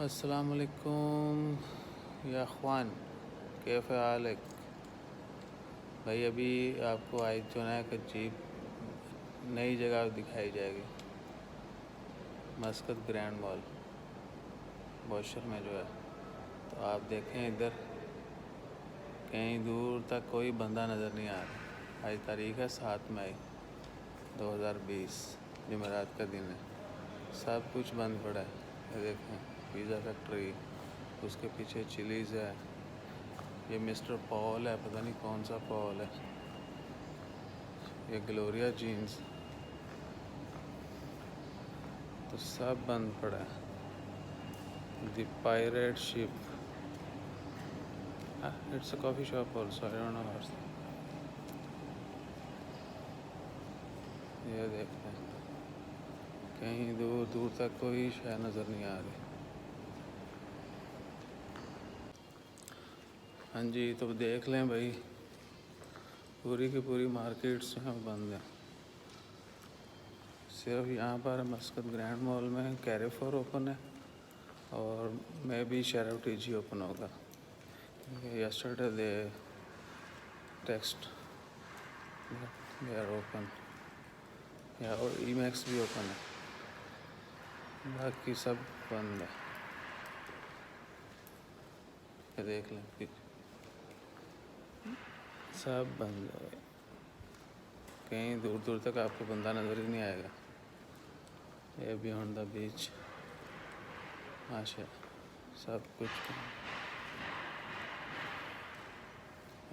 अस्सलामुअलैकुम या अख़वान, कैफ़े हालक। भाई अभी आपको आज जो है एक अजीब नई जगह दिखाई जाएगी। मस्कत ग्रैंड मॉल बोशर में जो है, तो आप देखें इधर कहीं दूर तक कोई बंदा नज़र नहीं आ रहा। आज तारीख़ है 7 मई 2020, जुमेरात का दिन है। सब कुछ बंद पड़ा है। ये देखें, पिज़्ज़ा फैक्ट्री, उसके पीछे चिलीज़ है, ये मिस्टर पॉल है, पता नहीं कौन सा पॉल है, ये ग्लोरिया जीन्स, तो सब बंद पड़ा है। The pirate ship, it's a coffee shop also, I don't know what's. ये देखते हैं, कहीं दूर दूर तक कोई शय नज़र नहीं आ रही। हाँ जी, तो देख लें भाई, पूरी की पूरी मार्केट्स जो हैं बंद हैं। सिर्फ यहाँ पर मस्कत ग्रैंड मॉल में कैरेफोर ओपन है और मे बी शेराव टीजी ओपन होगा। Yesterday they text they are open, या और ईमैक्स भी ओपन है, बाकी सब बंद है। ये देख लें, सब बंद है। कहीं दूर दूर तक आपको बंदा नज़र ही नहीं आएगा। ये बियॉन्ड द बीच, माशा सब कुछ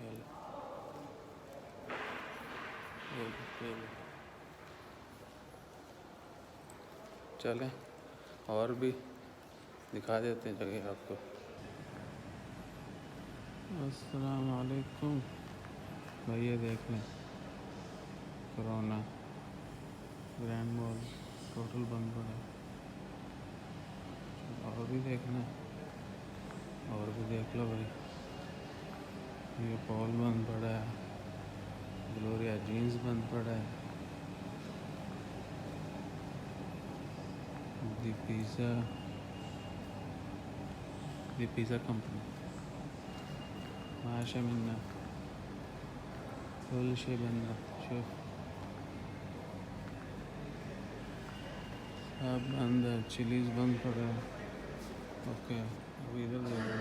ये लो। चलें और भी दिखा देते हैं जगह आपको। अस्सलाम वालेकुम भाई, ये देख लें, कोरोना ग्रैंड मॉल टोटल बंद पड़ा है। और भी देखना, और भी देख लो भाई। ये पॉल बंद पड़ा है, ग्लोरिया जीन्स बंद पड़ा है, दी पिज़्ज़ा कंपनी, माशा मिन्ना, फुल शे बंद, शुफ सब बंद है। चिलीज़ बंद पड़ा है। ओके, अभी इधर देखो,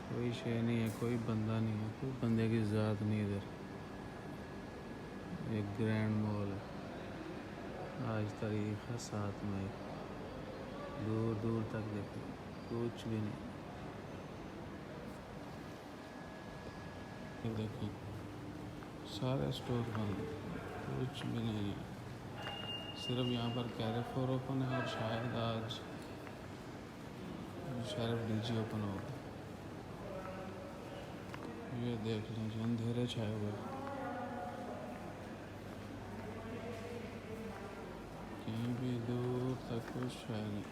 कोई शे नहीं है, कोई बंदा नहीं है, कोई बंदे की ज़ात नहीं इधर। एक ग्रैंड मॉल है। आज तारीख़ है 7 मई। दूर दूर तक देखो, कुछ भी नहीं। ये देखो, सारे स्टोर बंद, कुछ भी नहीं है। सिर्फ यहाँ पर कैरेफोर ओपन है और शायद आज शेराव टीजी ओपन होगा। ये देख लीजिए, अंधेरे छाए हुए, कहीं भी दूर तक कुछ है नहीं।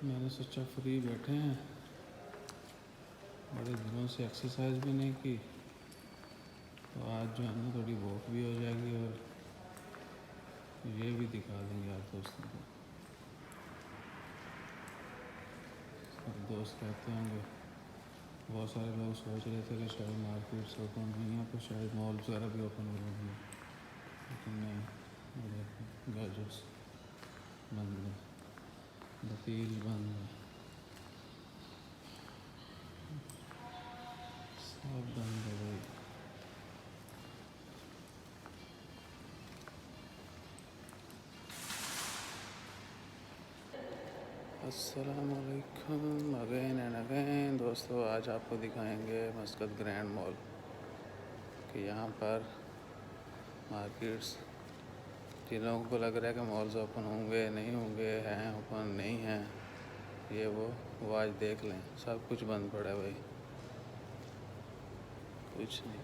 मैंने सोचा फ्री बैठे हैं, बड़े दिनों से एक्सरसाइज भी नहीं की, तो आज जो है ना थोड़ी वॉक भी हो जाएगी और ये भी दिखा देंगे आप दोस्तों को। सब दोस्त कहते होंगे, बहुत सारे लोग सोच रहे थे कि शायद मार्केट्स ओपन नहीं है तो शायद मॉल्स वगैरह भी ओपन हो रही है, लेकिन नहीं। गैजेट्स बंद है, बतील बंद है, सब बंद है भाई। अस्सलामुअलैकुम अगेन एंड अगेन दोस्तों, आज आपको दिखाएंगे मस्कत ग्रैंड मॉल कि यहाँ पर मार्केट्स, जिन लोगों को लग रहा है कि मॉल्स ओपन होंगे नहीं होंगे, हैं ओपन नहीं हैं, ये वो आज देख लें, सब कुछ बंद पड़ा है भाई, कुछ नहीं।